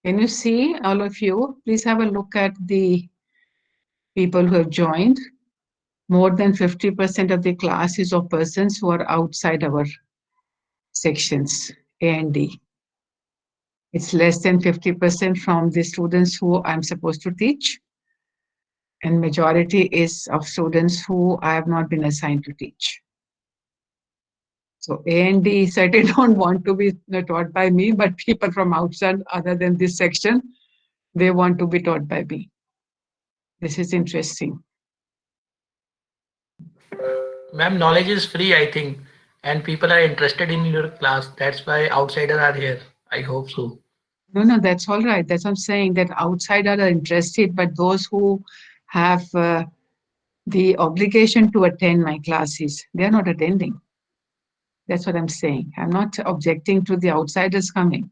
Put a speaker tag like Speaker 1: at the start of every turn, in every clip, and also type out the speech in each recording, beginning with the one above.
Speaker 1: Can you see, all of you? Please have a look at the people who have joined. More than 50% of the class is of persons who are outside our sections, A and D. It's less than 50% from the students who I'm supposed to teach, and majority is of students who I have not been assigned to teach. So A and D certainly don't want to be taught by me, but people from outside, other than this section, they want to be taught by me. This is interesting.
Speaker 2: Ma'am, knowledge is free, I think, and people are interested in your class. That's why outsiders are here. I hope so.
Speaker 1: No, no, that's all right. That's what I'm saying, that outsiders are interested, but those who have the obligation to attend my classes, they're not attending. That's what I'm saying. I'm not objecting to the outsiders coming.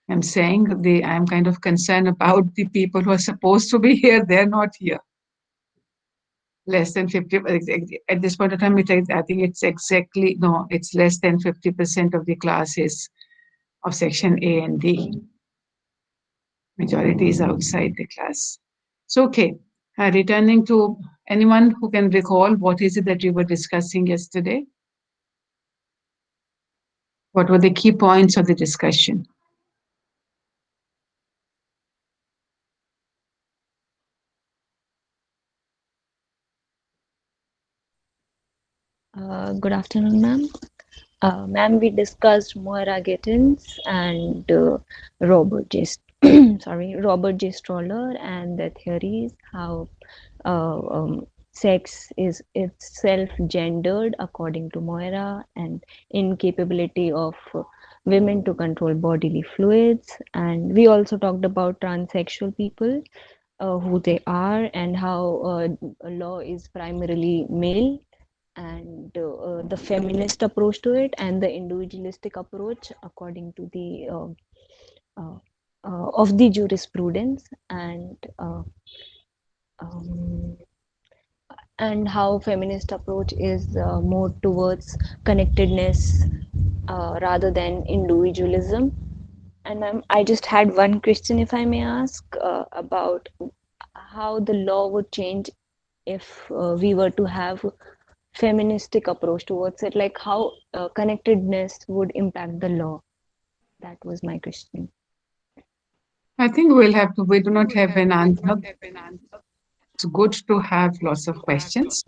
Speaker 1: I'm saying I'm kind of concerned about the people who are supposed to be here. They're not here. Less than 50 at this point of time. I think it's exactly no. It's less than 50% of the classes of section A and D. Majority is outside the class. So okay. Returning to anyone who can recall what is it that we were discussing yesterday? What were the key points of the discussion?
Speaker 3: Good afternoon, ma'am. Ma'am, we discussed Moira Gittins and Robert J. Robert J. Stoller and the theories how sex is itself gendered according to Moira and incapability of women to control bodily fluids. And we also talked about transsexual people, who they are and how law is primarily male, and the feminist approach to it and the individualistic approach according to the uh, of the jurisprudence, um, and how feminist approach is more towards connectedness rather than individualism. And I just had one question, if I may ask, about how the law would change if we were to have feministic approach towards it, like how connectedness would impact the law. That was my question.
Speaker 1: I think we'll have to. We do not have an answer. It's good to have lots of questions.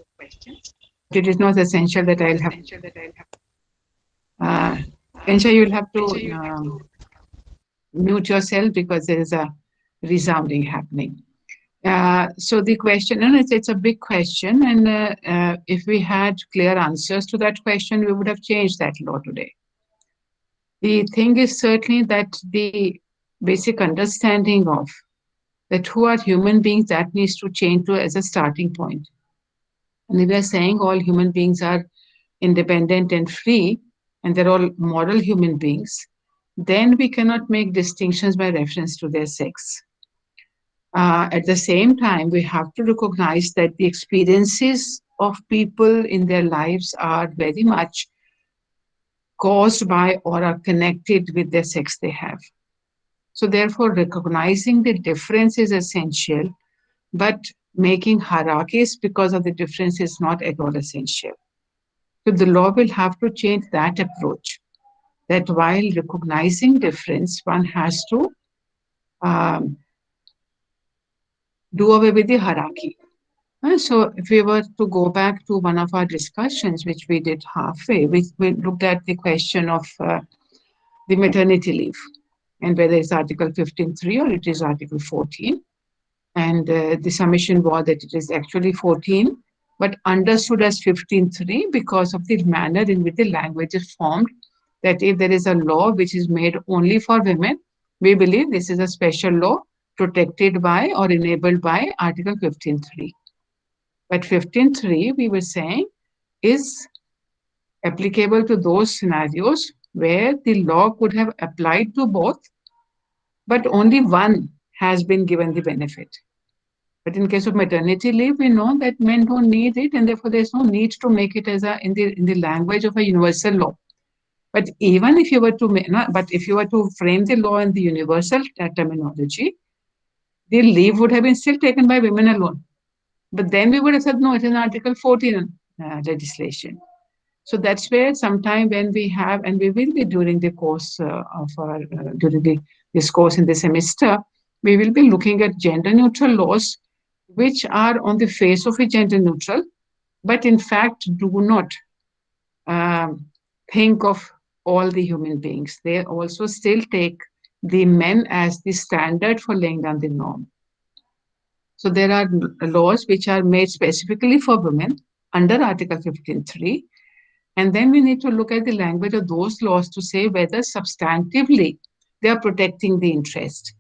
Speaker 1: It is not essential that I'll have. Uh, Ensure you'll have to mute yourself because there is a resounding happening. So the question, and it's a big question, and if we had clear answers to that question, we would have changed that law today. The thing is certainly that the basic understanding of that who are human beings, that needs to change to as a starting point. And if we are saying all human beings are independent and free, and they're all moral human beings, then we cannot make distinctions by reference to their sex. At the same time, we have to recognize that the experiences of people in their lives are very much caused by or are connected with the sex they have. So, therefore, recognizing the difference is essential, but making hierarchies because of the difference is not at all essential. So, the law will have to change that approach, that while recognizing difference, one has to um, do away with the hierarchy. So, if we were to go back to one of our discussions, which we did halfway, we looked at the question of the maternity leave and whether it's Article 15.3 or it is Article 14. And the submission was that it is actually 14, but understood as 15.3 because of the manner in which the language is formed. That if there is a law which is made only for women, we believe this is a special law protected by or enabled by Article 15.3. But 15.3, we were saying, is applicable to those scenarios where the law could have applied to both, but only one has been given the benefit. But in case of maternity leave, we know that men don't need it, and therefore there's no need to make it as in the language of a universal law. But even if you were to, but if you were to frame the law in the universal terminology, the leave would have been still taken by women alone. But then we would have said, no, it is an Article 14 legislation. So that's where sometime when we have, and we will be during the course of our, this course in the semester, we will be looking at gender neutral laws, which are on the face of it gender neutral, but in fact do not um, think of all the human beings. They also still take the men as the standard for laying down the norm. So there are laws which are made specifically for women under Article 15.3. And then we need to look at the language of those laws to say whether substantively they are protecting the interest.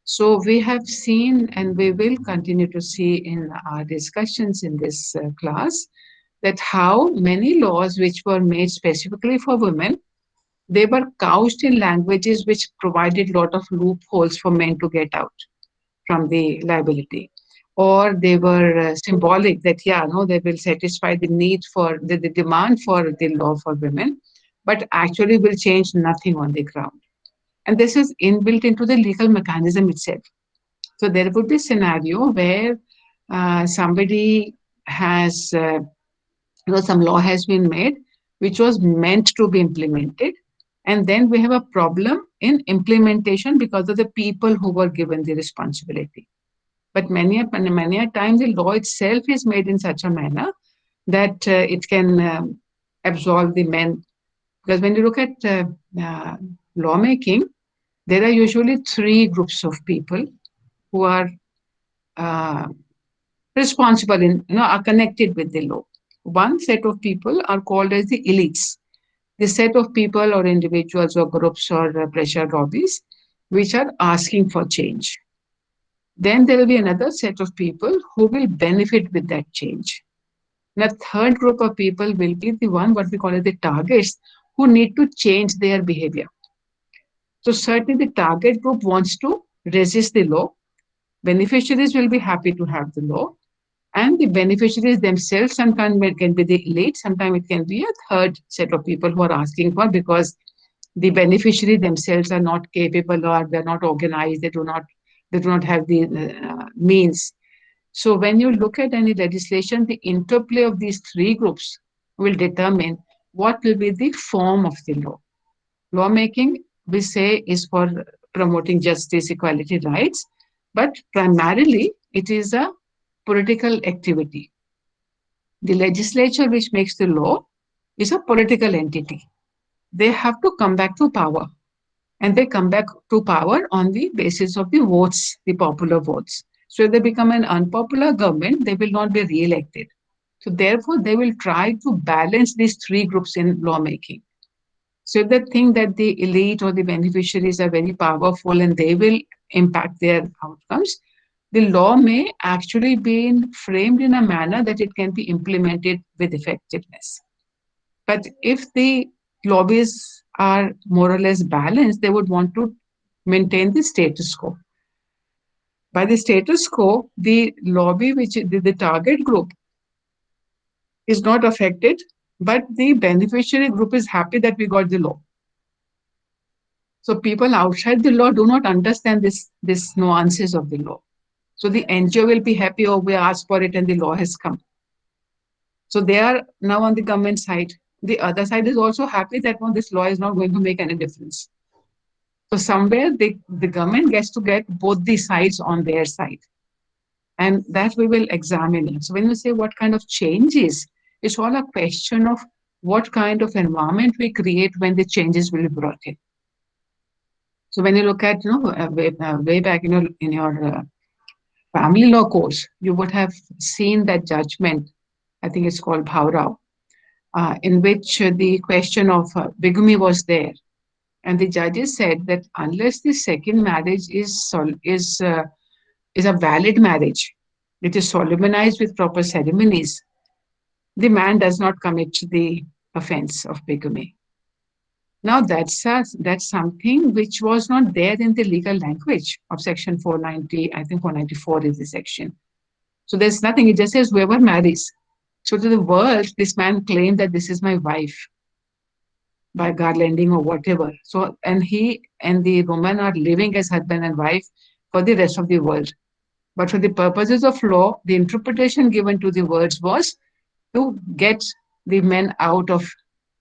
Speaker 1: So we have seen, and we will continue to see in our discussions in this class, that how many laws which were made specifically for women, they were couched in languages which provided a lot of loopholes for men to get out from the liability. Or they were symbolic that, yeah, no, they will satisfy the need for the demand for the law for women, but actually will change nothing on the ground. And this is inbuilt into the legal mechanism itself. So there would be a scenario where somebody has, some law has been made which was meant to be implemented. And then we have a problem in implementation because of the people who were given the responsibility. But many a times the law itself is made in such a manner that it can absolve the men. Because when you look at lawmaking, there are usually three groups of people who are uh, responsible are connected with the law. One set of people are called as the elites, the set of people or individuals or groups or pressure lobbies which are asking for change. Then there will be another set of people who will benefit with that change. And a third group of people will be the one, what we call as the targets, who need to change their behavior. So certainly the target group wants to resist the law. Beneficiaries will be happy to have the law. And the beneficiaries themselves sometimes can be the elite, sometimes it can be a third set of people who are asking for, because the beneficiaries themselves are not capable or they're not organized, they do not have the means. So when you look at any legislation, the interplay of these three groups will determine what will be the form of the law. Lawmaking, we say, is for promoting justice, equality, rights, but primarily it is a political activity. The legislature which makes the law is a political entity. They have to come back to power, and they come back to power on the basis of the votes, the popular votes. So if they become an unpopular government, they will not be re-elected. So therefore, they will try to balance these three groups in lawmaking. So if they think that the elite or the beneficiaries are very powerful and they will impact their outcomes, the law may actually be framed in a manner that it can be implemented with effectiveness. But if the lobbies are more or less balanced, they would want to maintain the status quo. By the status quo, the lobby, which is the target group, is not affected, but the beneficiary group is happy that we got the law. So people outside the law do not understand this nuances of the law. So the NGO will be happy, oh, we asked for it and the law has come. So they are now on the government side. The other side is also happy that this law is not going to make any difference. So somewhere the government gets to get both the sides on their side. And that we will examine. So when we say what kind of changes, it's all a question of what kind of environment we create when the changes will be brought in. So when you look at, way back in your family law course, you would have seen that judgment, I think it's called Bhaurao, in which the question of bigamy was there. And the judges said that unless the second marriage is a valid marriage, it is solemnized with proper ceremonies, the man does not commit the offense of bigamy. Now that's something which was not there in the legal language of section 490, I think 494 is the section. So there's nothing, it just says whoever marries. So to the world, this man claimed that this is my wife. by garlanding or whatever. So, and he and the woman are living as husband and wife for the rest of the world. But for the purposes of law, the interpretation given to the words was to get the men out of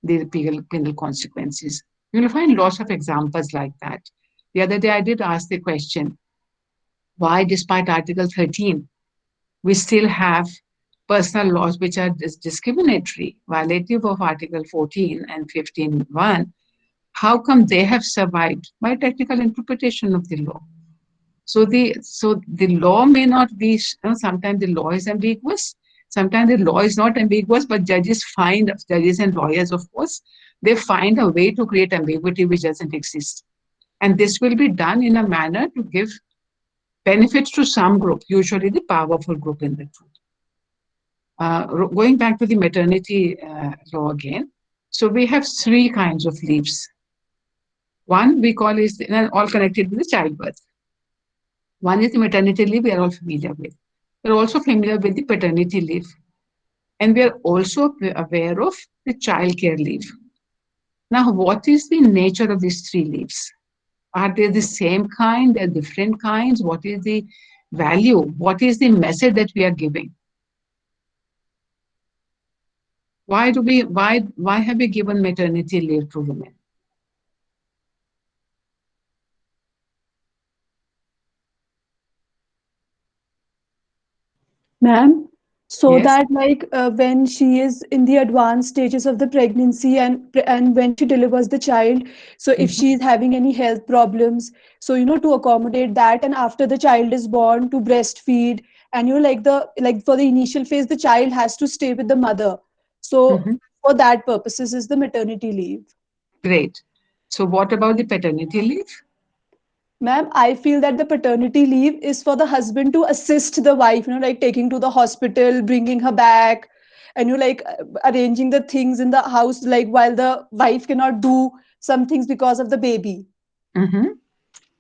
Speaker 1: the penal consequences. You will find lots of examples like that. The other day, I did ask the question, why, despite Article 13, we still have personal laws which are discriminatory, violative of Article 14 and 15.1. How come they have survived? By technical interpretation of the law. So the law may not be, sometimes the law is ambiguous, sometimes the law is not ambiguous, but judges and lawyers, of course, they find a way to create ambiguity which doesn't exist. And this will be done in a manner to give benefits to some group, usually the powerful group in the group. Going back to the maternity law again, so we have three kinds of leaves. One we call is all connected with the childbirth. One is the maternity leave we are all familiar with. We're also familiar with the paternity leave. And we are also aware of the child care leave. Now, what is the nature of these three leaves? Are they the same kind? They're different kinds? What is the value? What is the message that we are giving? Why have we given maternity leave to women?
Speaker 4: Ma'am, so
Speaker 1: Yes.
Speaker 4: that when she is in the advanced stages of the pregnancy and when she delivers the child, so if
Speaker 1: Mhm.
Speaker 4: she is having any health problems, so to accommodate that, and after the child is born, to breastfeed, and like for the initial phase the child has to stay with the mother. So
Speaker 1: Mhm.
Speaker 4: for that purposes is the maternity leave.
Speaker 1: Great. So what about the paternity leave?
Speaker 4: Ma'am, I feel that the paternity leave is for the husband to assist the wife, like taking to the hospital, bringing her back, and arranging the things in the house, like while the wife cannot do some things because of the baby.
Speaker 1: Mhm.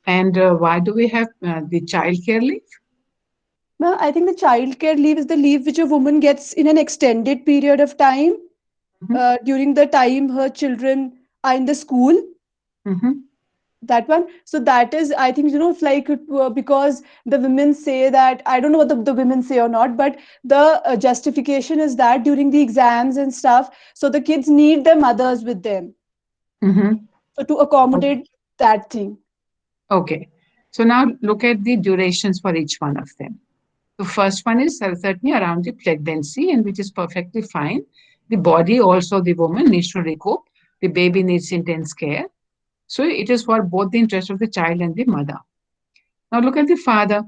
Speaker 1: And why do we have the child care leave?
Speaker 4: Ma'am, I think the child care leave is the leave which a woman gets in an extended period of time
Speaker 1: Mhm.
Speaker 4: during the time her children are in the school.
Speaker 1: Mhm.
Speaker 4: That one, so that is, I think, because the women say that, I don't know what the women say or not, but the justification is that during the exams and stuff, so the kids need their mothers with them,
Speaker 1: Mhm.
Speaker 4: so to accommodate that thing.
Speaker 1: Okay. So now look at the durations for each one of them. The first one is certainly around the pregnancy, and which is perfectly fine. The body also, the woman needs to recoup. The baby needs intense care. So it is for both the interest of the child and the mother. Now look at the father.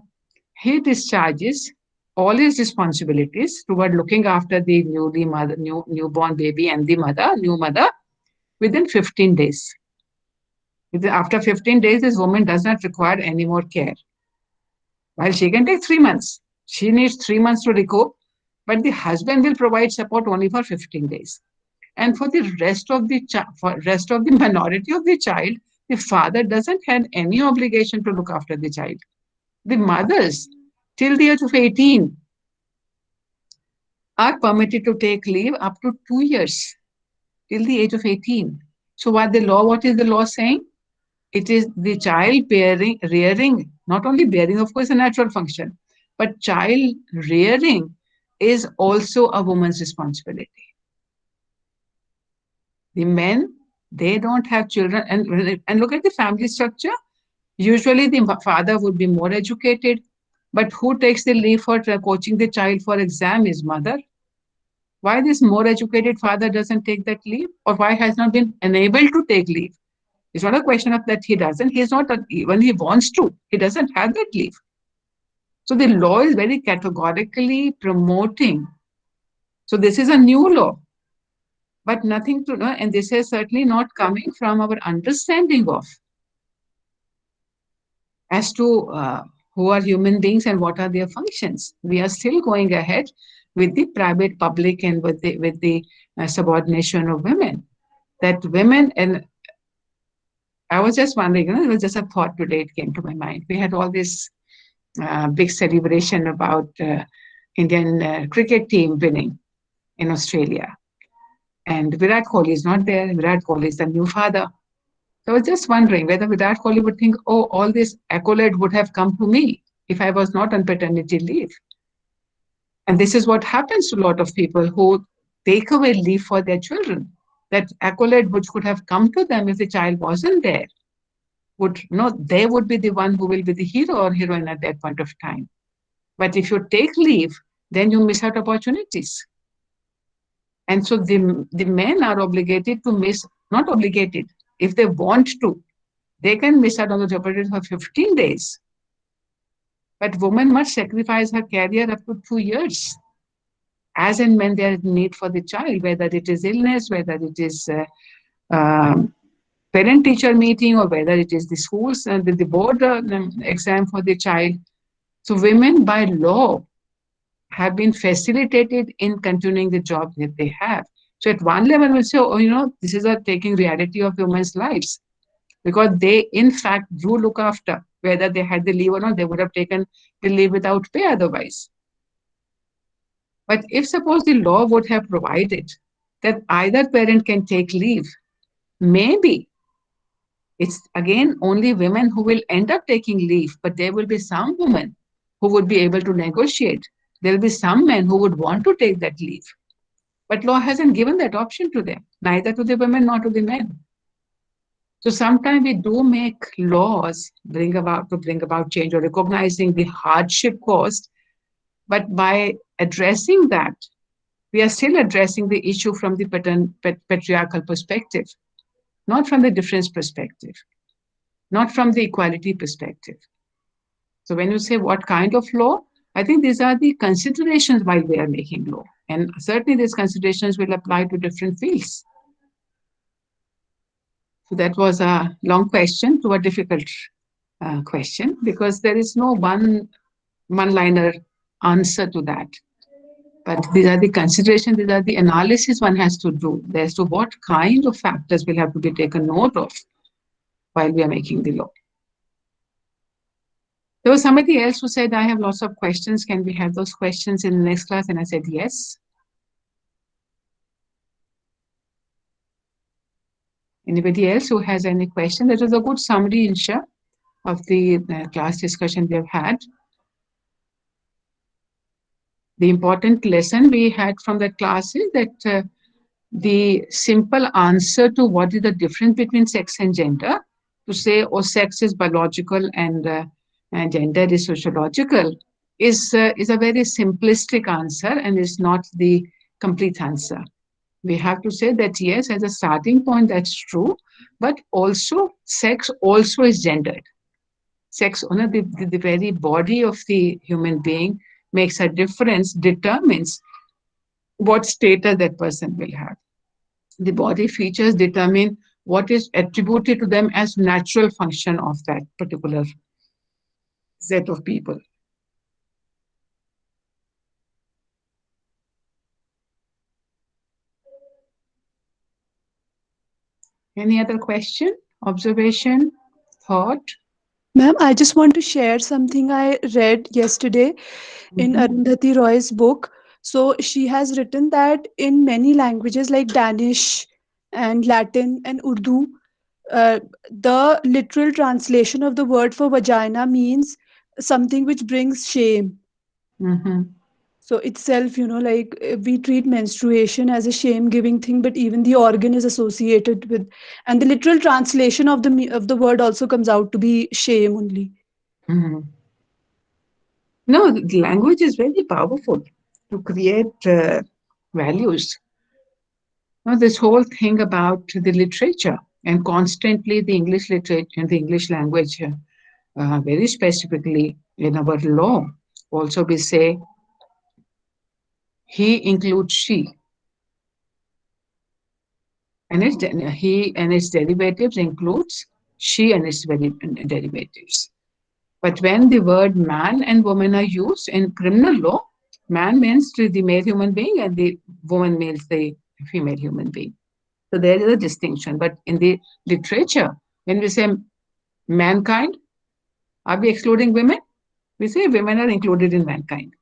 Speaker 1: He discharges all his responsibilities toward looking after the newborn baby and the new mother within 15 days. After 15 days, this woman does not require any more care. While she can take 3 months, she needs 3 months to recoup, but the husband will provide support only for 15 days. And for the rest of the minority of the child, the father doesn't have any obligation to look after the child. The mothers, till the age of 18, are permitted to take leave up to 2 years, till the age of 18. So what is the law saying? It is the child rearing, not only bearing, of course, a natural function, but child rearing is also a woman's responsibility. The men, they don't have children. And look at the family structure. Usually the father would be more educated, but who takes the leave for coaching the child for exam is mother. Why this more educated father doesn't take that leave, or why has not been enabled to take leave? It's not a question of that he doesn't. He's not, even he wants to, he doesn't have that leave. So the law is very categorically promoting. So this is a new law, but nothing to know. And this is certainly not coming from our understanding of as to who are human beings and what are their functions. We are still going ahead with the private, public, and with the subordination of women. That women, and I was just wondering, it was just a thought today. It came to my mind. We had all this big celebration about Indian cricket team winning in Australia. And Virat Kohli is not there. Virat Kohli is the new father. So I was just wondering whether Virat Kohli would think, oh, all this accolade would have come to me if I was not on paternity leave. And this is what happens to a lot of people who take away leave for their children. That accolade which could have come to them if the child wasn't there would no, they would be the one who will be the hero or heroine at that point of time. But if you take leave, then you miss out opportunities. And so the men are obligated to miss, not obligated, if they want to, they can miss out on the opportunity for 15 days. But woman must sacrifice her career up to 2 years, as and when there is need for the child, whether it is illness, whether it is parent-teacher meeting, or whether it is the schools and the board exam for the child. So women by law have been facilitated in continuing the job that they have. So at one level, we'll say, oh, this is a taking reality of women's lives, because they, in fact, do look after. Whether they had the leave or not, they would have taken the leave without pay otherwise. But if suppose the law would have provided that either parent can take leave, maybe it's again only women who will end up taking leave, but there will be some women who would be able to negotiate. There will be some men who would want to take that leave. But law hasn't given that option to them, neither to the women nor to the men. So sometimes we do make laws bring about change or recognizing the hardship caused, but by addressing that, we are still addressing the issue from the patriarchal perspective, not from the difference perspective, not from the equality perspective. So when you say what kind of law, I think these are the considerations while we are making law. And certainly these considerations will apply to different fields. So that was a long question to a difficult question, because there is no one-liner answer to that. But these are the considerations, these are the analysis one has to do as to what kind of factors will have to be taken note of while we are making the law. There was somebody else who said, I have lots of questions. Can we have those questions in the next class? And I said, yes. Anybody else who has any question? That was a good summary, Insha, of the class discussion we have had. The important lesson we had from that class is that the simple answer to what is the difference between sex and gender, to say, oh, sex is biological and gender is sociological, is a very simplistic answer and is not the complete answer. We have to say that, yes, as a starting point, that's true, but also sex also is gendered. Sex, the very body of the human being makes a difference, determines what status that person will have. The body features determine what is attributed to them as natural function of that particular set of people. Any other question, observation, thought?
Speaker 4: Ma'am, I just want to share something I read yesterday in Arundhati Roy's book. So she has written that in many languages like Danish and Latin and Urdu, the literal translation of the word for vagina means something which brings shame. So itself, like we treat menstruation as a shame-giving thing, but even the organ is associated with, and the literal translation of the word also comes out to be shame only.
Speaker 1: No, the language is very powerful to create values. Now, this whole thing about the literature and constantly the English literature and the English language, very specifically in our law, also we say he includes she. And he and its derivatives includes she and its derivatives. But when the word man and woman are used in criminal law, man means the male human being and the woman means the female human being. So there is a distinction. But in the literature, when we say mankind, are we excluding women? We say women are included in mankind.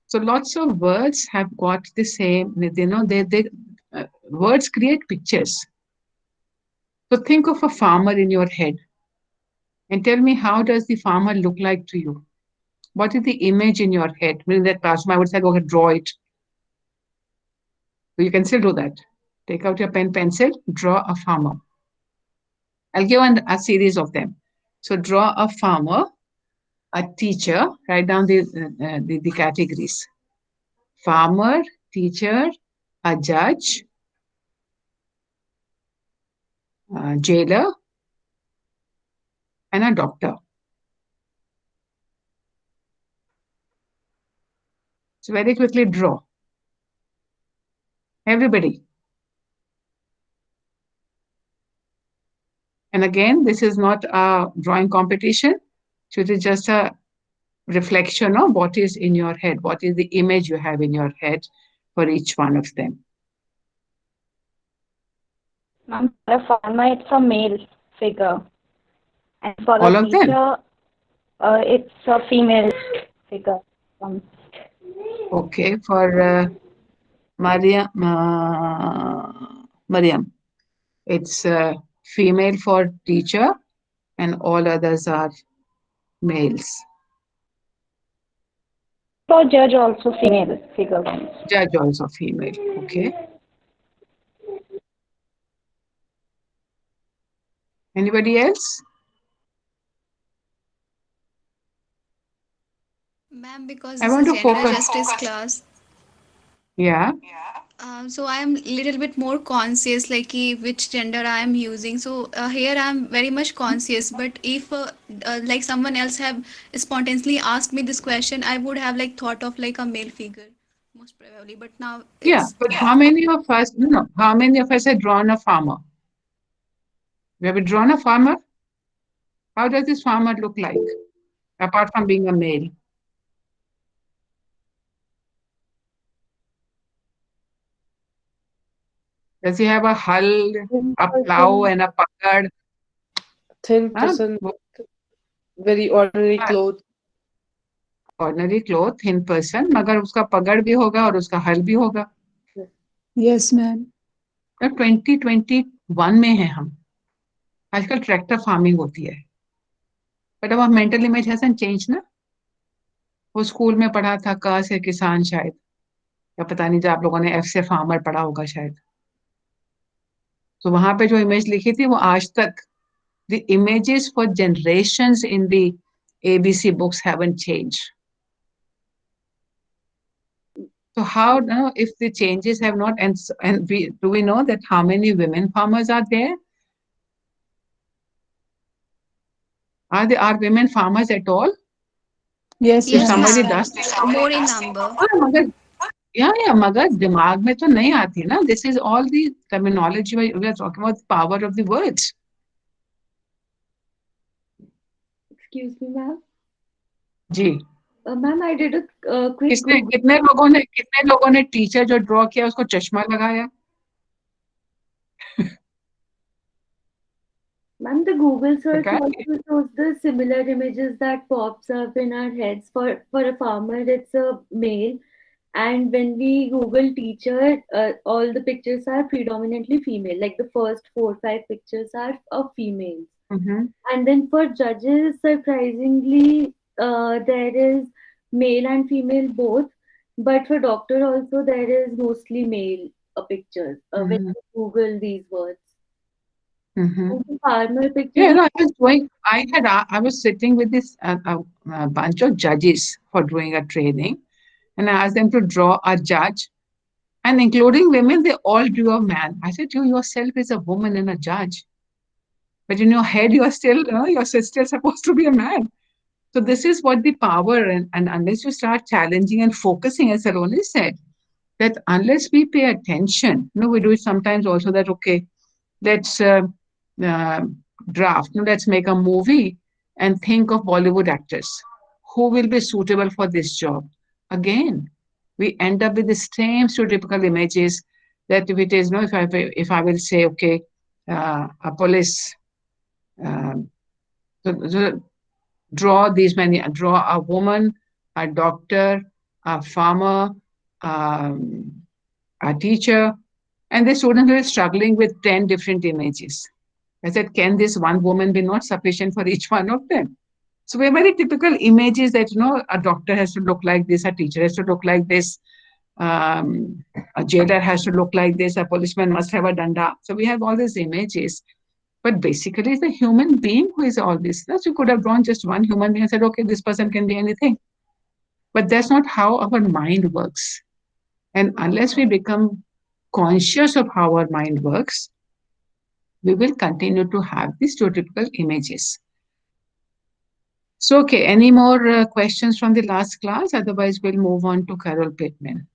Speaker 1: So lots of words have got the same, words create pictures. So think of a farmer in your head and tell me, how does the farmer look like to you? What is the image in your head? In that classroom, I would say, okay, draw it. So you can still do that. Take out your pen, pencil, draw a farmer. I'll give a series of them. So draw a farmer, a teacher, write down the categories. Farmer, teacher, a judge, a jailer, and a doctor. So very quickly draw. Everybody. And again, this is not a drawing competition. So it is just a reflection of what is in your head, what is the image you have in your head for each one of them.
Speaker 5: Ma'am, for a farmer, it's a male figure. And for
Speaker 1: All
Speaker 5: a
Speaker 1: of them?
Speaker 5: teacher, it's a female figure.
Speaker 1: Okay, for Mariam, it's female for teacher and all others are males.
Speaker 5: For judge, also female figure comes.
Speaker 1: Judge also female, okay. Anybody else?
Speaker 6: Ma'am, because
Speaker 1: I
Speaker 6: this
Speaker 1: want
Speaker 6: is
Speaker 1: to
Speaker 6: gender
Speaker 1: focus.
Speaker 6: justice class,
Speaker 1: Yeah,
Speaker 6: so I am little bit more conscious like which gender I am using. So here I am very much conscious. But if like someone else have spontaneously asked me this question, I would have like thought of like a male figure, most probably. But now
Speaker 1: yeah,
Speaker 6: it's
Speaker 1: but how many of us, no, how many of us have drawn a farmer? We have drawn a farmer? How does this farmer look like, apart from being a male? Does he have a hull, a plow, and a pagad?
Speaker 7: Thin
Speaker 1: Huh?
Speaker 7: person, very ordinary clothes.
Speaker 1: Ordinary cloth, thin person, मगर उसका पगड़ भी होगा और उसका हल भी होगा.
Speaker 4: Yes, ma'am.
Speaker 1: तो 2021 में है हम. आजकल ट्रैक्टर फार्मिंग होती है. बट अब मेंटल इमेज हैजंट चेंज ना. वो स्कूल में पढ़ा था क से किसान शायद, या पता नहीं, जो आप लोगों ने एफ से फार्मर पढ़ा होगा शायद. तो वहां पे जो इमेज लिखी थी वो आज तक, the images for generations in the ABC books haven't changed. So how now, if the changes have not, and do we know that how many women farmers are there? Are women farmers at all?
Speaker 4: Yes,
Speaker 1: If
Speaker 6: yes,
Speaker 4: ma'am.
Speaker 1: somebody
Speaker 6: ma'am.
Speaker 1: does,
Speaker 6: More in number.
Speaker 1: मगर मगर दिमाग में तो नहीं आती ना. This is all the terminology we are talking about, the power of the words.
Speaker 8: Excuse me, ma'am.
Speaker 1: Ji.
Speaker 8: Ma'am, I did a quick
Speaker 1: कितने लोगों ने टीचर जो ड्रॉ किया उसको चश्मा लगाया?
Speaker 8: Ma'am, the Google search
Speaker 1: Okay.
Speaker 8: also shows the similar images that pops up in our heads. For a farmer, it's a male, and when we Google teacher, all the pictures are predominantly female. Like the first 4 or 5 pictures are of females.
Speaker 1: Mm-hmm.
Speaker 8: And then for judges, surprisingly, there is male and female both. But for doctor also, there is mostly male pictures when you Google these words.
Speaker 1: Mm-hmm.
Speaker 8: And the farmer pictures.
Speaker 1: Yeah, no, I was sitting with this a bunch of judges for doing a training, and I asked them to draw a judge, and including women, they all drew a man. I said, you yourself is a woman and a judge, but in your head, you are still, you're still supposed to be a man. So this is what the power, and unless you start challenging and focusing, as Saroni said, that unless we pay attention, we do it sometimes also that, okay, let's draft, let's make a movie and think of Bollywood actors who will be suitable for this job. Again, we end up with the same stereotypical images that if it is, if I will say, okay, a police, so draw these many, draw a woman, a doctor, a farmer, a teacher, And the students were struggling with 10 different images. I said, can this one woman be not sufficient for each one of them? So we're very typical images that, a doctor has to look like this, a teacher has to look like this, a jailer has to look like this, a policeman must have a danda. So we have all these images. But basically, it's a human being who is all this. So you could have drawn just one human being and said, okay, this person can be anything. But that's not how our mind works. And unless we become conscious of how our mind works, we will continue to have these stereotypical images. So, okay, any more questions from the last class? Otherwise, we'll move on to Carol Pittman.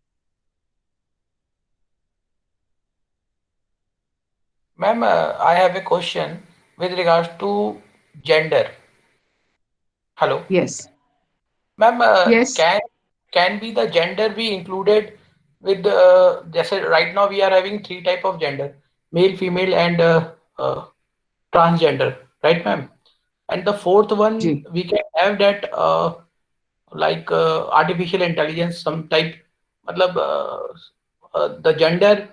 Speaker 2: Ma'am, I have a question with regards to gender. Hello.
Speaker 1: Yes.
Speaker 2: Ma'am,
Speaker 1: Yes.
Speaker 2: can be the gender be included with just right now we are having three type of gender: male, female, and transgender, right, ma'am? And the fourth one
Speaker 1: Ji.
Speaker 2: we can have that like artificial intelligence, some type, matlab, the gender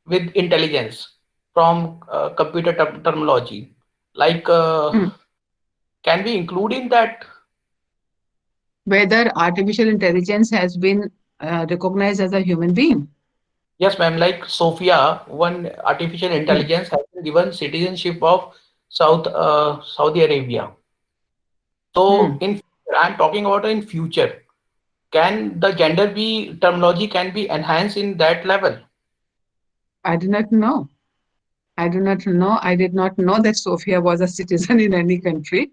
Speaker 2: with intelligence from computer terminology, like can we include in that?
Speaker 1: Whether artificial intelligence has been recognized as a human being.
Speaker 2: Yes, ma'am. Like Sophia, one artificial intelligence has been given citizenship of Saudi Arabia. So I'm talking about in future. Can the gender be terminology can be enhanced in that level?
Speaker 1: I do not know. I do not know. I did not know that Sophia was a citizen in any country.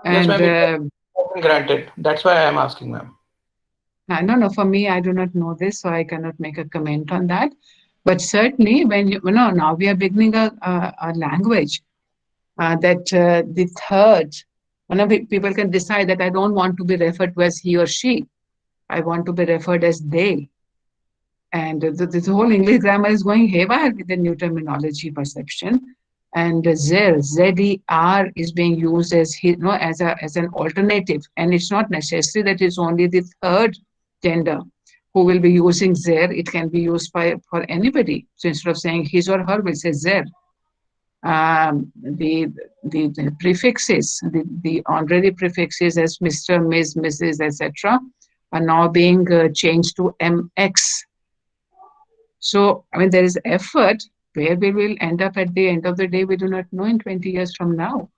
Speaker 2: Yes,
Speaker 1: And
Speaker 2: ma'am. It has been granted. That's why I am asking, ma'am.
Speaker 1: no, for me, I do not know this, so I cannot make a comment on that. But certainly, when now we are beginning a language that the third, one of the people can decide that I don't want to be referred to as he or she. I want to be referred as they. And this whole English grammar is going haywire with the new terminology perception. And ZER is being used as as an alternative, and it's not necessary that it's only the third gender who will be using ZER. It can be used for anybody. So instead of saying his or her, we'll say ZER. The prefixes, the honorary prefixes as Mr., Ms., Mrs., etc., are now being changed to MX. So, I mean, there is effort. Where we will end up at the end of the day, we do not know in 20 years from now.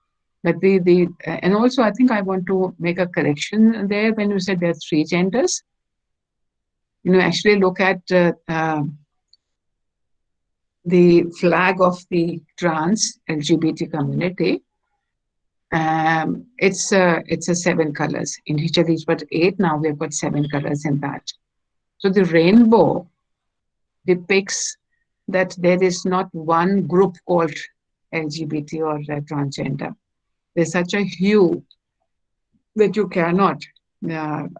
Speaker 1: But and also I think I want to make a correction there when you said there are three genders. Actually look at the flag of the trans LGBT community. It's a 7 colors. Initially it's but 8. Now we've got 7 colors in that. So the rainbow depicts that there is not one group called LGBT or transgender. There's such a hue that you cannot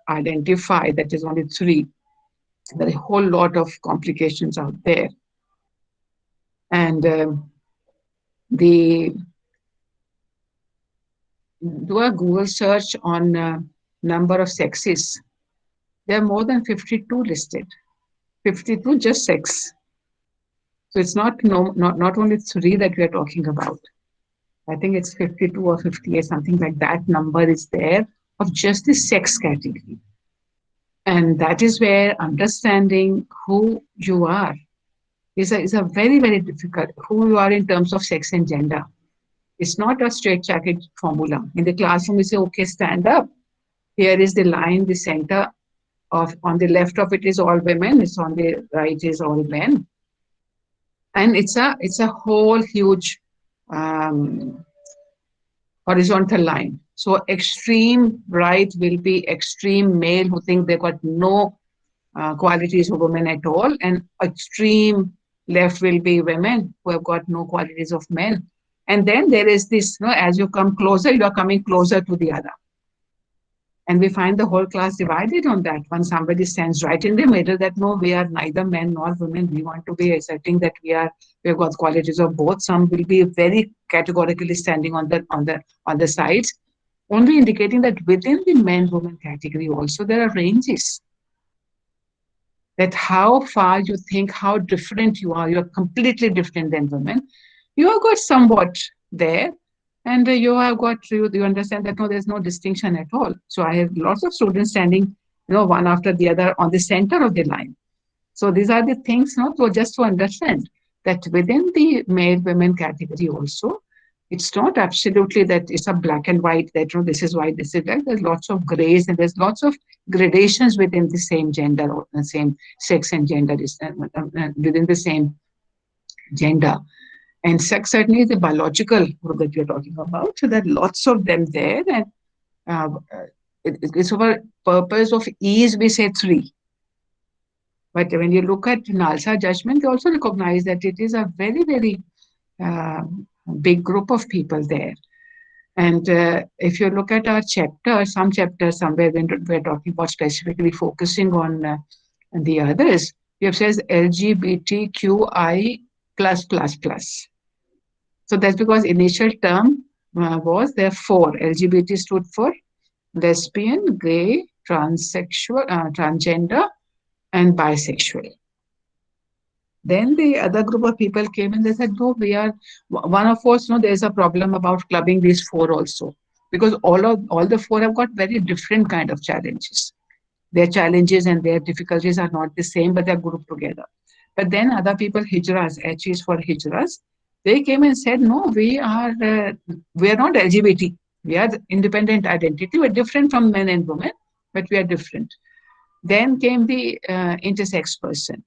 Speaker 1: identify that is only 3. There are a whole lot of complications out there. And do a Google search on number of sexes. There are more than 52 listed. 52 just sex. So it's not only 3 that we are talking about. I think it's 52 or 58, something like that number is there of just the sex category. And that is where understanding who you are is a very, very difficult, who you are in terms of sex and gender. It's not a straight-jacket formula. In the classroom, we say, okay, stand up. Here is the line, the center on the left of it is all women, it's on the right is all men. And it's a whole huge horizontal line. So extreme right will be extreme male who think they've got no qualities of women at all, and extreme left will be women who have got no qualities of men. And then there is this, as you come closer, you are coming closer to the other. And we find the whole class divided on that. When somebody stands right in the middle, that no, we are neither men nor women. We want to be asserting that we've got qualities of both. Some will be very categorically standing on the sides, only indicating that within the men-woman category also there are ranges. that how far you think, how different you are. You're completely different than women. You have got somewhat there, and you have got you understand that no, there's no distinction at all. So I have lots of students standing, one after the other on the center of the line. So these are the things, so just to understand that within the male women category also, it's not absolutely that it's a black and white, that this is white, this is black. There's lots of grays and there's lots of gradations within the same gender or the same sex and gender within the same gender. And sex certainly is the biological group that we're talking about. So there are lots of them there. And it's for purpose of ease, we say 3. But when you look at NALSA judgment, they also recognize that it is a very, very big group of people there. And if you look at our chapter, some chapters somewhere when we're talking about specifically focusing on the others, we have says LGBTQI+++. So that's because initial term was there 4. LGBT stood for lesbian, gay, transsexual, transgender, and bisexual. Then the other group of people came and they said, no, we are, one of us, there's a problem about clubbing these 4 also. Because all the 4 have got very different kind of challenges. Their challenges and their difficulties are not the same, but they're grouped together. But then other people, Hijras, H is for Hijras, they came and said, no, we are not LGBT. We are independent identity. We're different from men and women, but we are different. Then came the intersex person.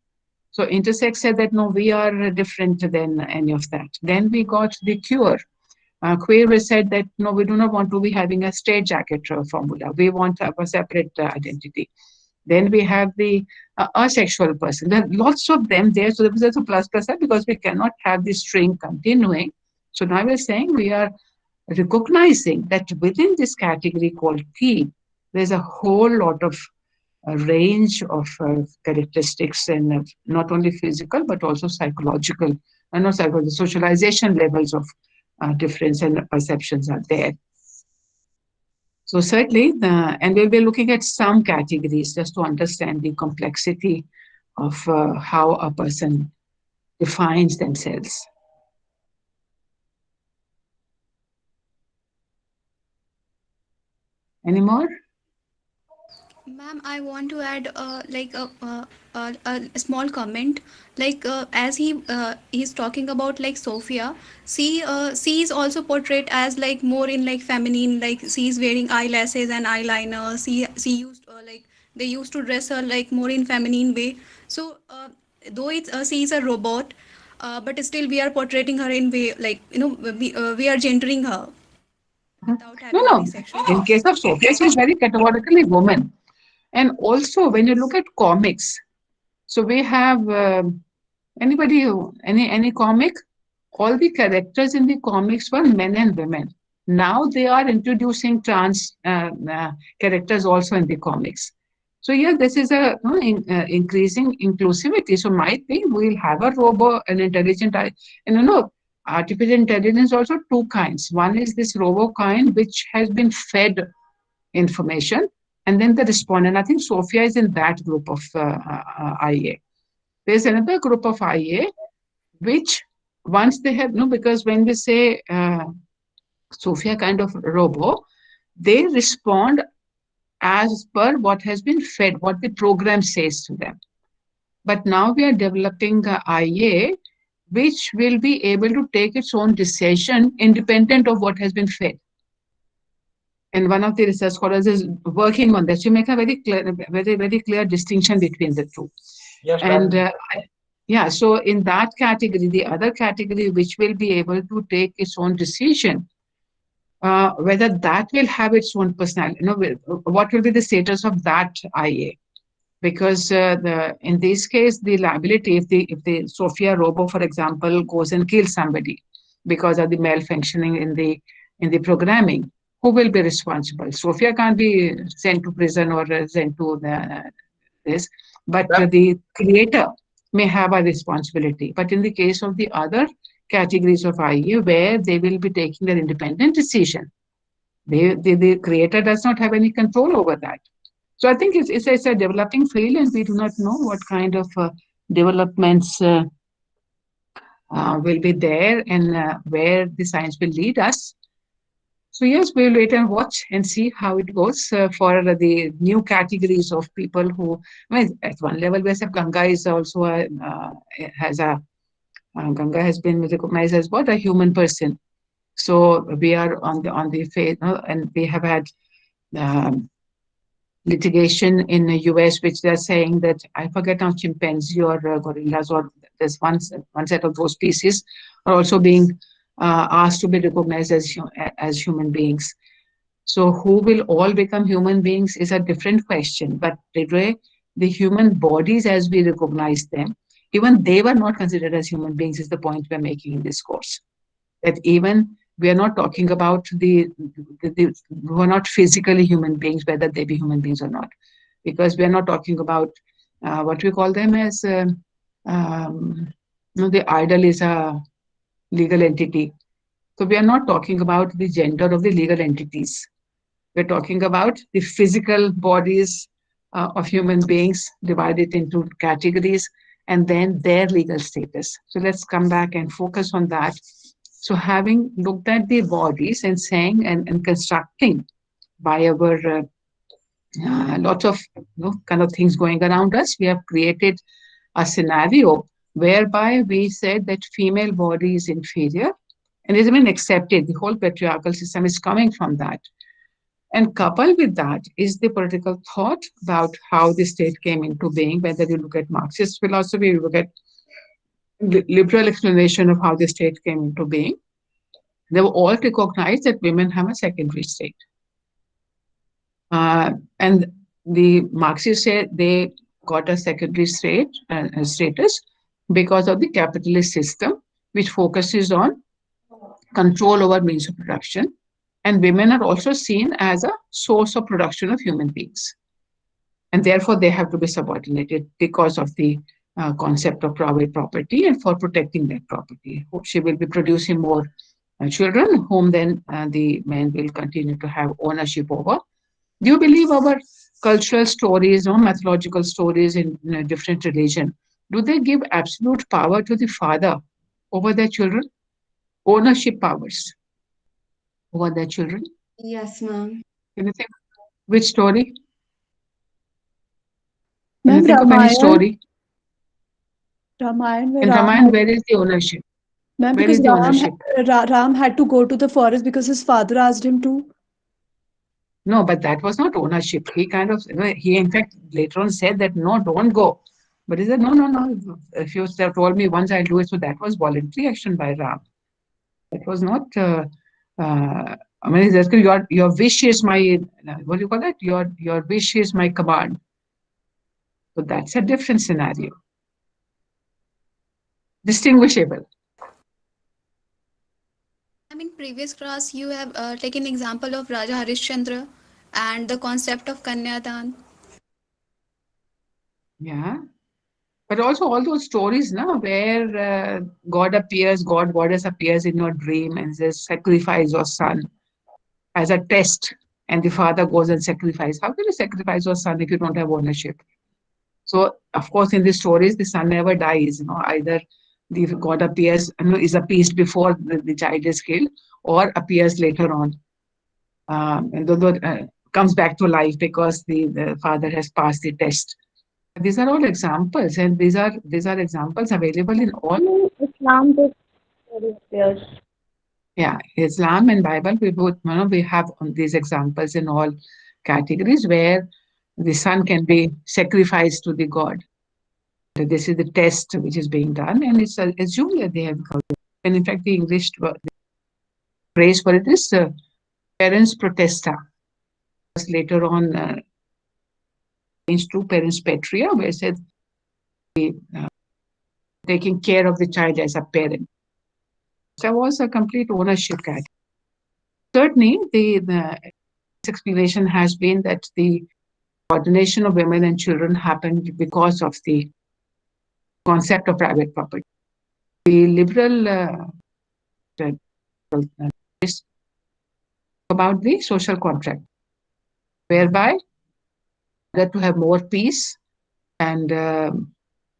Speaker 1: So intersex said that, no, we are different than any of that. Then we got the queer. Queer said that, no, we do not want to be having a straitjacket formula. We want to have a separate identity. Then we have the asexual person. There are lots of them there. So there's a plus because we cannot have this string continuing. So now we're saying we are recognizing that within this category called T, there's a whole lot of a range of characteristics and not only physical but also psychological and not psychological socialization levels of difference and perceptions are there. So certainly, and we'll be looking at some categories just to understand the complexity of how a person defines themselves. Any more?
Speaker 6: Ma'am, I want to add a small comment. As he's talking about Sophia, she is also portrayed as more in feminine. She's wearing eyelashes and eyeliner. She used they used to dress her more in feminine way. So though she is a robot, but still we are portraying her in way we are gendering her without having
Speaker 1: No.
Speaker 6: any sexual.
Speaker 1: In case of Sophia, she's very categorically woman. And also, when you look at comics, so we have any comic, all the characters in the comics were men and women. Now they are introducing trans characters also in the comics. So yeah, this is a increasing inclusivity. So might be we'll have a robot, an intelligent, and artificial intelligence also 2 kinds. One is this robo kind which has been fed information. And then the respondent, I think Sophia is in that group of IA. There's another group of IA, which once they have, because when we say Sophia kind of robo, they respond as per what has been fed, what the program says to them. But now we are developing IA, which will be able to take its own decision independent of what has been fed. And one of the research scholars is working on that. You make a very clear distinction between the 2.
Speaker 2: Yes,
Speaker 1: and so in that category, the other category which will be able to take its own decision, whether that will have its own personality, what will be the status of that IA? Because in this case, the liability, if the Sophia robo, for example, goes and kills somebody because of the malfunctioning in the programming, who will be responsible? Sophia can't be sent to prison or sent to this, but the creator may have a responsibility. But in the case of the other categories of IA, where they will be taking their independent decision, the creator does not have any control over that. So I think it's a developing field, and we do not know what kind of developments will be there and where the science will lead us. So yes, we'll wait and watch and see how it goes for the new categories of people who, I mean, at one level, we say Ganga is also has a Ganga has been recognized as what, a human person. So we are on the faith, and we have had um, litigation in the US, which they're saying that, I forget now, chimpanzee or gorillas, or there's one set of those species are also being asked to be recognized as human beings. So who will all become human beings is a different question. But today, the human bodies as we recognize them, even they were not considered as human beings, is the point we're making in this course. That even we are not talking about who are not physically human beings, whether they be human beings or not, because we are not talking about what we call them as the idol is a legal entity. So we are not talking about the gender of the legal entities. We're talking about the physical bodies of human beings divided into categories and then their legal status. So let's come back and focus on that. So having looked at the bodies and saying and constructing by our lots of kind of things going around us, we have created a scenario whereby we said that female body is inferior and it's been accepted. The whole patriarchal system is coming from that. And coupled with that is the political thought about how the state came into being, whether you look at Marxist philosophy, you look at liberal explanation of how the state came into being. They were all recognized that women have a secondary state. And the Marxists said they got a secondary status because of the capitalist system, which focuses on control over means of production. And women are also seen as a source of production of human beings. And therefore, they have to be subordinated because of the concept of private property and for protecting that property. She will be producing more children, whom then the men will continue to have ownership over. Do you believe our cultural stories or mythological stories in different religion, do they give absolute power to the father over their children? Ownership powers over their children?
Speaker 9: Yes, ma'am.
Speaker 1: Can you think which story? Can you
Speaker 4: Ma'am,
Speaker 1: think of any
Speaker 4: Ramayana,
Speaker 1: story?
Speaker 4: Ramayana, where
Speaker 1: In
Speaker 4: Ram
Speaker 1: Ramayana,
Speaker 4: had,
Speaker 1: where is the ownership?
Speaker 4: ma'am,
Speaker 1: Where
Speaker 4: because
Speaker 1: is the ownership?
Speaker 4: Ram had to go to the forest because his father asked him to.
Speaker 1: No, but that was not ownership. He kind of, he in fact later on said that, no, don't go. But he said, no, no, no. If you have told me once, I'll do it. So that was voluntary action by Ram. That was not, I mean, that's your wish is my, what do you call that? Your wish is my command. So that's a different scenario. Distinguishable.
Speaker 6: I mean, previous class you have taken example of Raja Harishchandra and the concept of Kanyadan.
Speaker 1: Yeah. But also all those stories now where goddess appears in your dream and says, sacrifice your son as a test, and the father goes and sacrifices. How can you sacrifice your son if you don't have ownership? So, of course, in these stories, the son never dies. Either the god appears, is appeased before the child is killed, or appears later on, and comes back to life because the father has passed the test. These are all examples, and these are examples available in all.
Speaker 5: Islam this story appears.
Speaker 1: Yeah, Islam and Bible, we both, we have these examples in all categories where the son can be sacrificed to the god. This is the test which is being done, and it's assumed that they have. And in fact, the English phrase for it is parens protesta. Later on, changed to parens patria, where it said taking care of the child as a parent. There was a complete ownership category. Certainly, the explanation has been that the coordination of women and children happened because of the concept of private property. The liberal is about the social contract, whereby order to have more peace and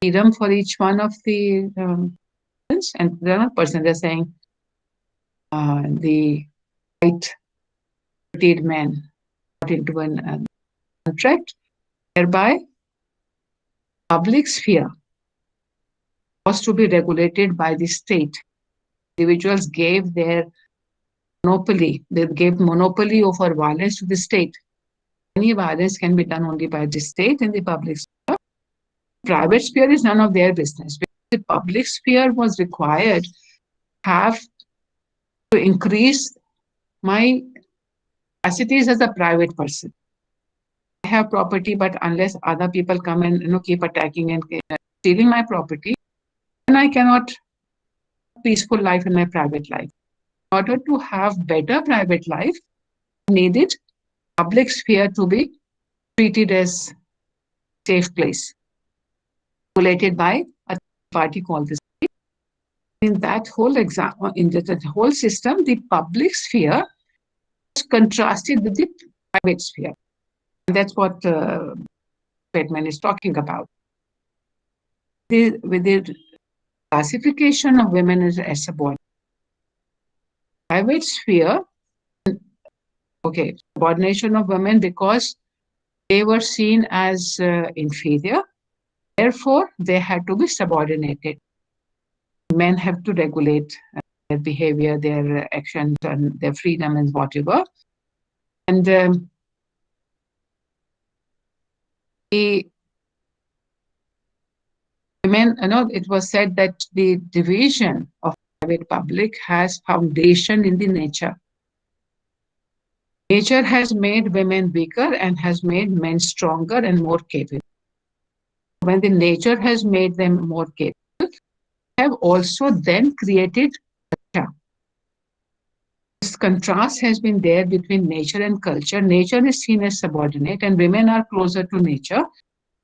Speaker 1: freedom for each one of the persons. And they're not persons, they're saying the white men got into a contract whereby public sphere was to be regulated by the state. Individuals gave their monopoly, they gave monopoly over violence to the state. Any violence can be done only by the state and the public sphere. Private sphere is none of their business. The public sphere was required to have to increase my capacities as a private person. I have property, but unless other people come and keep attacking and stealing my property, then I cannot have peaceful life in my private life. In order to have better private life, I needed public sphere to be treated as safe place, regulated by a party called the state. In that whole example, in the whole system, the public sphere is contrasted with the private sphere. And that's what Bateman is talking about. With the classification of women as subordinate. Private sphere, subordination of women because they were seen as inferior. Therefore, they had to be subordinated. Men have to regulate their behavior, their actions, and their freedom and whatever. And the women, it was said that the division of private public has foundation in the nature. Nature has made women weaker and has made men stronger and more capable. When the nature has made them more capable, have also then created culture. This contrast has been there between nature and culture. Nature is seen as subordinate and women are closer to nature,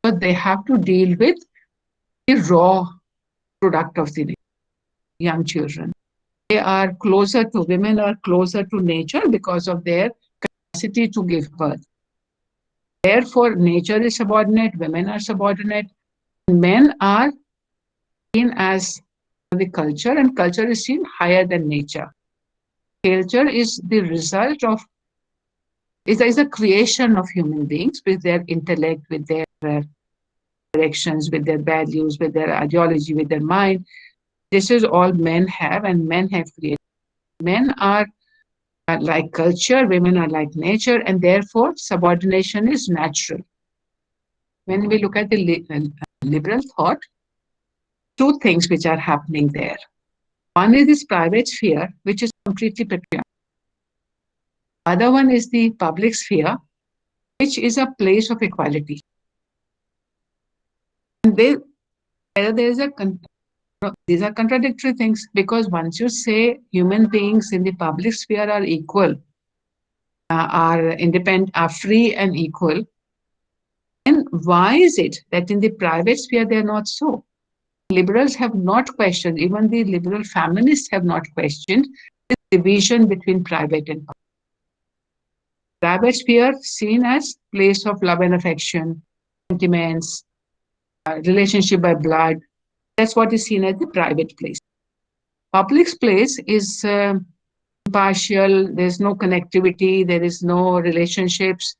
Speaker 1: but they have to deal with the raw product of the nature, young children. Women are closer to nature because of their capacity to give birth. Therefore, nature is subordinate, women are subordinate, men are seen as the culture, and culture is seen higher than nature. Culture is the result of, is a creation of human beings with their intellect, with their directions, with their values, with their ideology, with their mind. This is all men have, and men have created. Men are like culture, women are like nature, and therefore subordination is natural. When we look at the liberal thought, two things which are happening there. One is this private sphere, which is completely patriarchal. Other one is the public sphere, which is a place of equality. And these are contradictory things, because once you say human beings in the public sphere are equal, are independent, are free and equal, then why is it that in the private sphere they are not so? Liberals have not questioned, even the liberal feminists have not questioned the division between private and public. Private sphere seen as place of love and affection, sentiments, relationship by blood. That's what is seen as the private place. Public place is impartial, there's no connectivity, there is no relationships,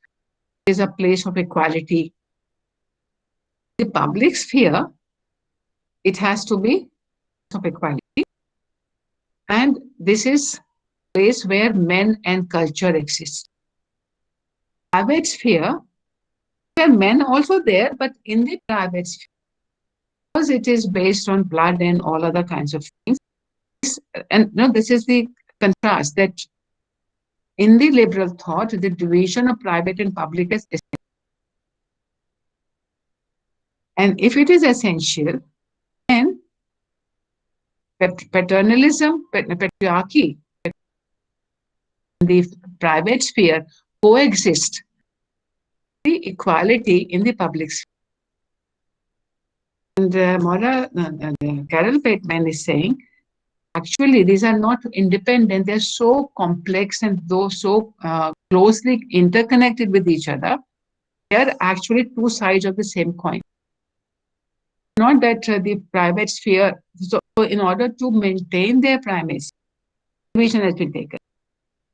Speaker 1: it is a place of equality. The public sphere, it has to be of equality. And this is a place where men and culture exist. Private sphere, there are men also there, but in the private sphere, because it is based on blood and all other kinds of things. This is the contrast, that in the liberal thought, the division of private and public is essential. And if it is essential, then paternalism, patriarchy, the private sphere coexist with the equality in the public sphere. And Carol Bateman is saying, actually, these are not independent. They're so complex and so closely interconnected with each other They are actually two sides of the same coin. Not that the private sphere, so in order to maintain their primacy, division has been taken.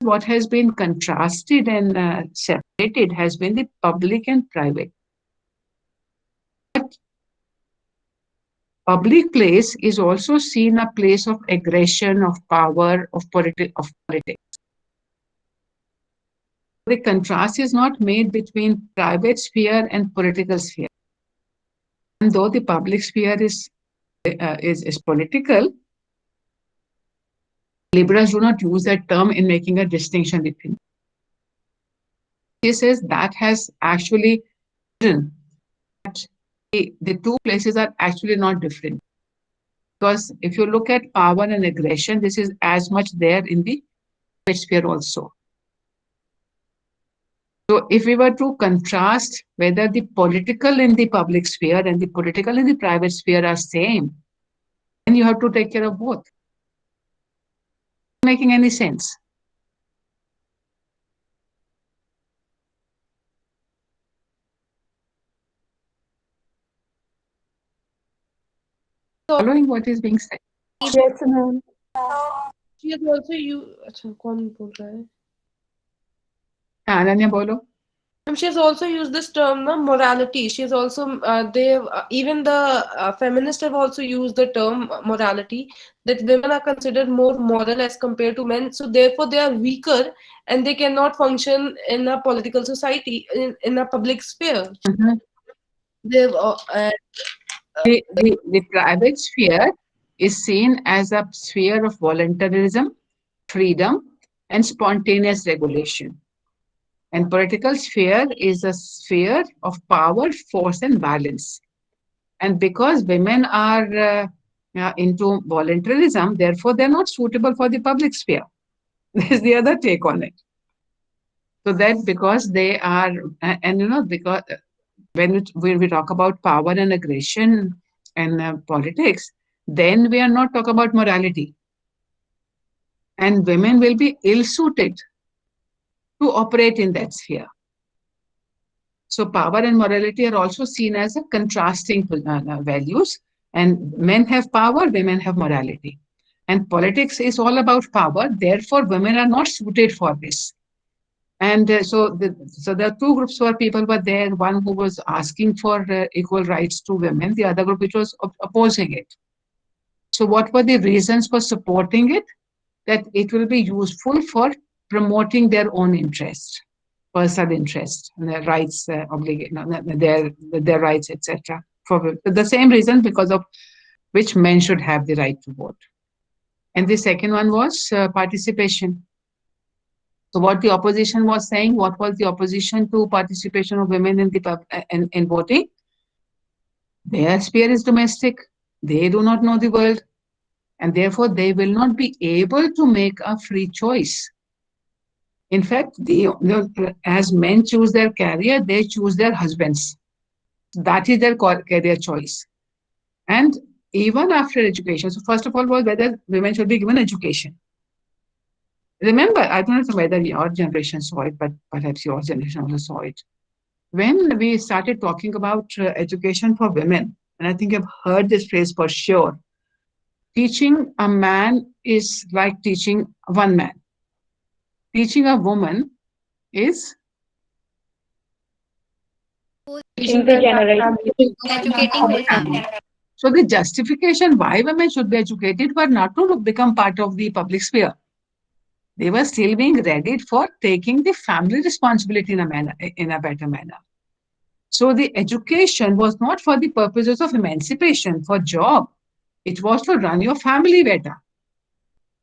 Speaker 1: What has been contrasted and separated has been the public and private. But public place is also seen a place of aggression, of power, of politics. The contrast is not made between private sphere and political sphere. And though the public sphere is political, liberals do not use that term in making a distinction between. He says that has actually written that the two places are actually not different. Because if you look at power and aggression, this is as much there in the private sphere also. So if we were to contrast whether the political in the public sphere and the political in the private sphere are same, then you have to take care of both. Not making any sense. Following what is being said.
Speaker 5: Yes, ma'am.
Speaker 7: She has also used. अच्छा कौन बोल रहा है?
Speaker 1: Ananya bolo.
Speaker 7: She has also used this term, na, morality. She has also even the feminists have also used the term morality, that women are considered more moral as compared to men, so therefore they are weaker and they cannot function in a political society, in a public sphere. They've
Speaker 1: The private sphere is seen as a sphere of voluntarism, freedom, and spontaneous regulation. And political sphere is a sphere of power, force, and violence. And because women are into voluntarism, therefore they're not suitable for the public sphere. There's the other take on it. So that because they are, and you know, because when we talk about power and aggression and politics, then we are not talking about morality. And women will be ill-suited to operate in that sphere. So power and morality are also seen as a contrasting values. And men have power, women have morality. And politics is all about power. Therefore, women are not suited for this. And so there are two groups where people were there. One who was asking for equal rights to women, the other group which was opposing it. So what were the reasons for supporting it? That it will be useful for promoting their own interest, personal interest, and their rights, their rights, etc. For the same reason because of which men should have the right to vote. And the second one was participation. So what the opposition was saying, what was the opposition to participation of women in voting? Their sphere is domestic. They do not know the world. And therefore, they will not be able to make a free choice. In fact, as men choose their career, they choose their husbands. That is their career choice. And even after education, so first of all was whether women should be given education. Remember, I don't know whether your generation saw it, but perhaps your generation also saw it. When we started talking about education for women, and I think I've heard this phrase for sure, teaching a man is like teaching one man. Teaching a woman is
Speaker 5: Teaching the generation.
Speaker 6: Educating whole family.
Speaker 1: So the justification why women should be educated were not to become part of the public sphere. They were still being readied for taking the family responsibility in a better manner. So the education was not for the purposes of emancipation, for job. It was to run your family better,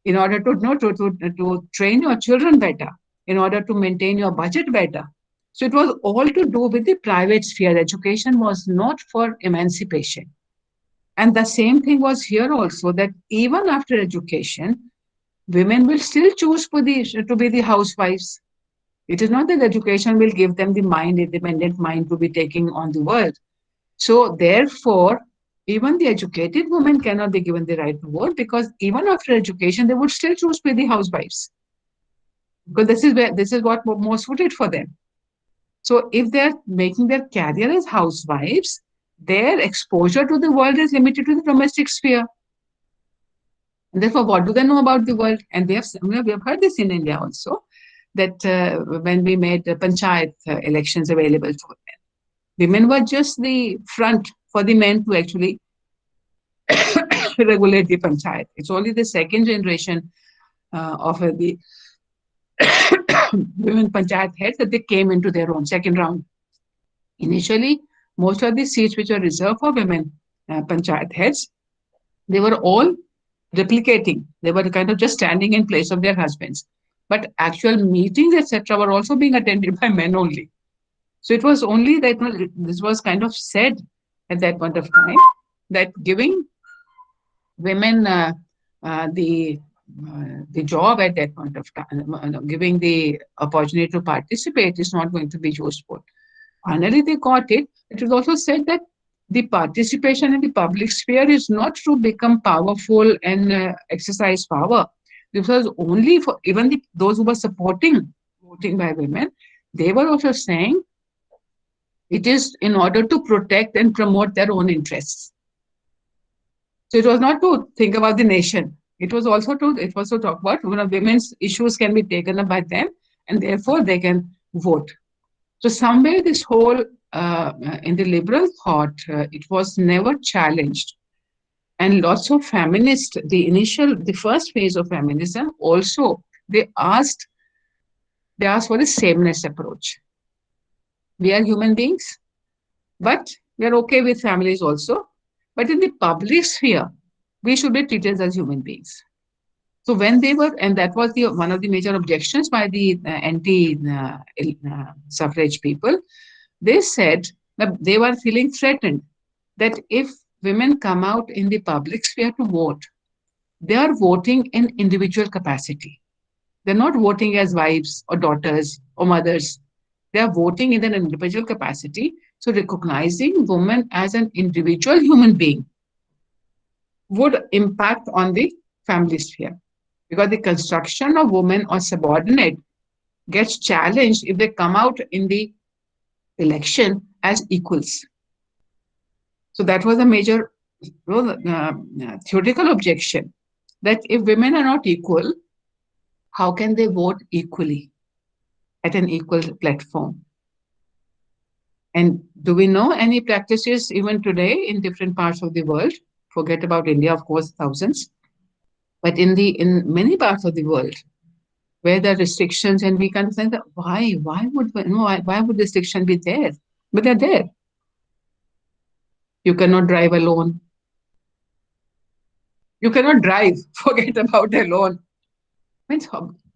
Speaker 1: in order to train your children better, in order to maintain your budget better. So it was all to do with the private sphere. Education was not for emancipation. And the same thing was here also, that even after education, women will still choose to be the housewives. It is not that education will give them the independent mind to be taking on the world. So therefore, even the educated women cannot be given the right to vote, because even after education, they would still choose to be the housewives. Because this is what more suited for them. So if they're making their career as housewives, their exposure to the world is limited to the domestic sphere. And therefore, what do they know about the world? And we have heard this in India also, that when we made the panchayat elections available for women were just the front for the men to actually regulate the panchayat. It's only the second generation of the women panchayat heads that they came into their own second round. Initially, most of the seats which were reserved for women panchayat heads, they were all replicating. They were kind of just standing in place of their husbands. But actual meetings, etc., were also being attended by men only. So it was only that this was kind of said at that point of time that giving women the job at that point of time, giving the opportunity to participate is not going to be useful. Finally, they got it. It was also said that the participation in the public sphere is not to become powerful and exercise power. This was only for even those who were supporting voting by women. They were also saying it is in order to protect and promote their own interests. So it was not to think about the nation. It was also to talk about women's issues can be taken up by them, and therefore they can vote. So somewhere this whole in the liberal thought, it was never challenged. And lots of feminists, the first phase of feminism, also they asked for the sameness approach. We are human beings, but we are okay with families also. But in the public sphere, we should be treated as human beings. So when they were, and that was one of the major objections by the anti-suffrage people, they said that they were feeling threatened that if women come out in the public sphere to vote, they are voting in individual capacity. They're not voting as wives or daughters or mothers. They are voting in an individual capacity. So recognizing women as an individual human being would impact on the family sphere, because the construction of women or subordinate gets challenged if they come out in the election as equals. So that was a major theoretical objection, that if women are not equal, how can they vote equally at an equal platform? And do we know any practices even today in different parts of the world? Forget about India, of course, thousands. But in many parts of the world, where there are restrictions, and we can think that why would restriction be there? But they're there. You cannot drive alone. You cannot drive. Forget about alone.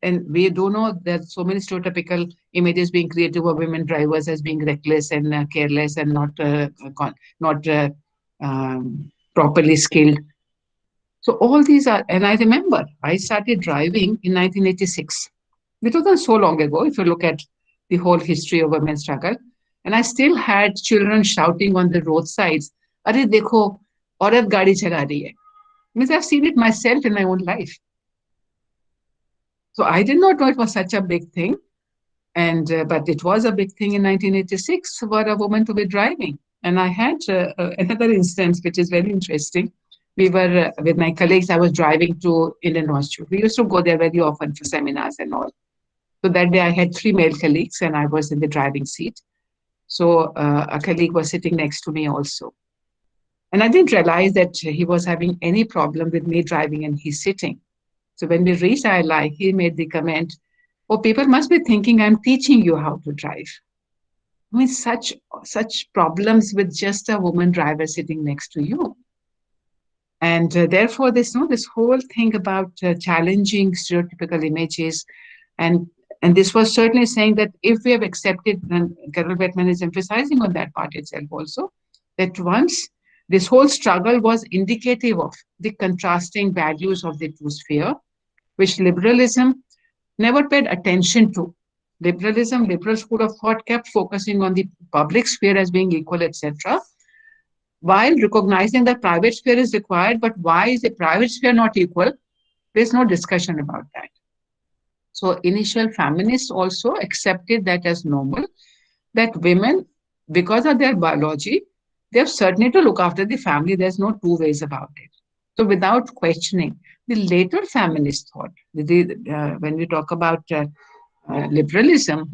Speaker 1: And we do know that so many stereotypical images being created of women drivers as being reckless and careless and not properly skilled. So all these are, and I remember I started driving in 1986. It wasn't so long ago, if you look at the whole history of women's struggle. And I still had children shouting on the roadsides, "Are dekho, aurat gaadi chala rahi hai." Means I've seen it myself in my own life. So I did not know it was such a big thing. And but it was a big thing in 1986 for a woman to be driving. And I had another instance, which is very interesting. We were with my colleagues, I was driving to Indian Institute. We used to go there very often for seminars and all. So that day I had 3 male colleagues and I was in the driving seat. So a colleague was sitting next to me also. And I didn't realize that he was having any problem with me driving and he's sitting. So when we reached ILI, he made the comment, "Oh, people must be thinking I'm teaching you how to drive." I mean, such problems with just a woman driver sitting next to you. And therefore, this whole thing about challenging stereotypical images, and this was certainly saying that if we have accepted, and Carol Bettman is emphasizing on that part itself also, that once this whole struggle was indicative of the contrasting values of the two spheres, which liberalism never paid attention to. Liberalism, liberal school of thought kept focusing on the public sphere as being equal, etc., while recognizing that private sphere is required. But why is the private sphere not equal? There's no discussion about that. So initial feminists also accepted that as normal. that women, because of their biology, they have certainly to look after the family. There's no two ways about it. So without questioning, the later feminist thought, when we talk about liberalism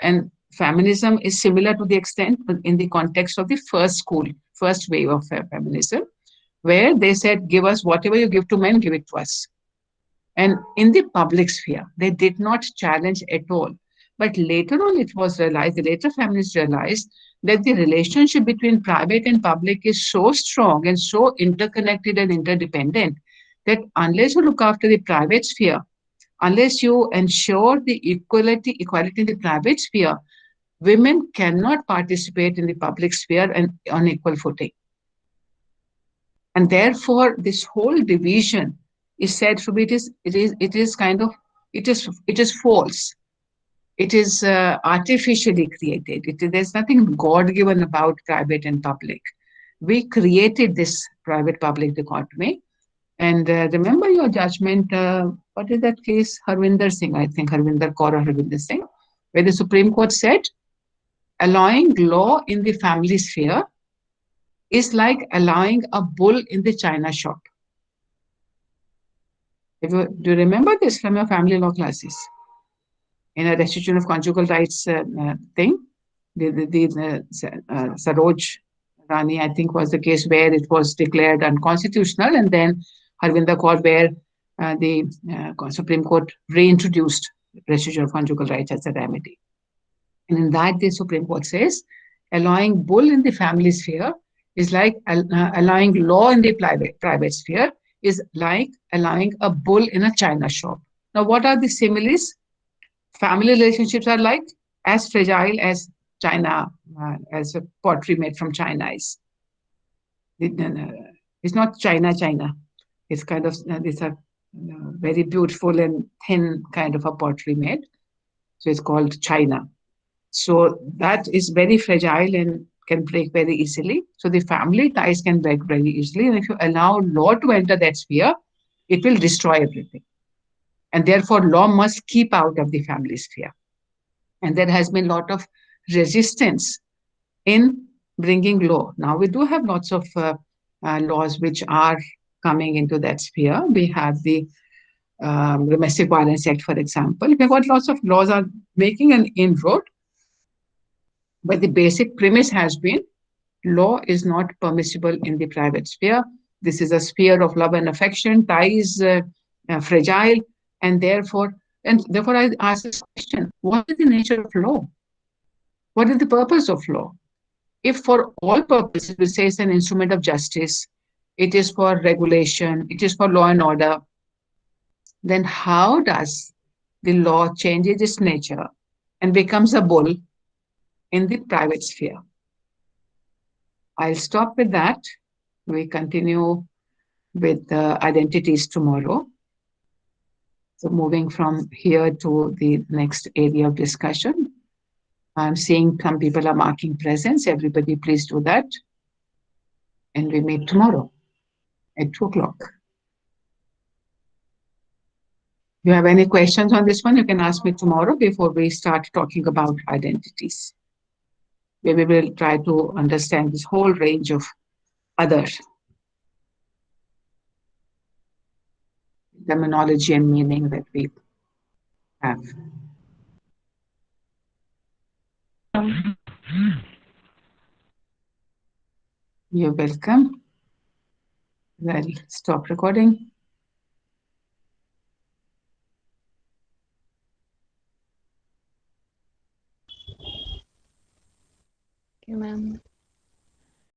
Speaker 1: and feminism is similar to the extent in the context of the first wave of feminism, where they said, give us whatever you give to men, give it to us. And in the public sphere, they did not challenge at all. But later on, it was realized, the later feminists realized that the relationship between private and public is so strong and so interconnected and interdependent that unless you look after the private sphere, unless you ensure the equality in the private sphere, women cannot participate in the public sphere and on equal footing. And therefore, this whole division is said to be it is false. It is artificially created. There's nothing God given about private and public. We created this private public dichotomy. And remember your judgment. What is that case? Harvinder Singh, I think Harvinder Kaur or Harvinder Singh, where the Supreme Court said allowing law in the family sphere is like allowing a bull in the china shop. Do you remember this from your family law classes? In a restitution of conjugal rights thing, the Saroj Rani, I think, was the case where it was declared unconstitutional, and then Harvinder Kaur, where the Supreme Court reintroduced restitution of conjugal rights as a remedy. And in that, the Supreme Court says allowing bull in the family sphere is like allowing law in the private sphere is like allowing a bull in a china shop. Now, what are the similes? Family relationships are like as fragile as China, as a pottery made from China is. It's not China. It's kind of, it's a very beautiful and thin kind of a pottery made. So it's called China. So that is very fragile and can break very easily. So the family ties can break very easily. And if you allow law to enter that sphere, it will destroy everything. And therefore, law must keep out of the family sphere. And there has been a lot of resistance in bringing law. Now, we do have lots of laws which are coming into that sphere. We have the Domestic Violence Act, for example. We've got lots of laws are making an inroad. But the basic premise has been law is not permissible in the private sphere. This is a sphere of love and affection, ties, fragile, and therefore I ask this question: what is the nature of law? What is the purpose of law? If for all purposes we say it's an instrument of justice, it is for regulation, it is for law and order, then how does the law changes its nature and becomes a bull in the private sphere? I'll stop with that. We continue with identities tomorrow. So moving from here to the next area of discussion. I'm seeing some people are marking presence. Everybody please do that. And we meet tomorrow at 2:00. If you have any questions on this one, you can ask me tomorrow before we start talking about identities. We will try to understand this whole range of other terminology and meaning that we have. You're welcome. Well, stop recording.
Speaker 3: Okay, ma'am.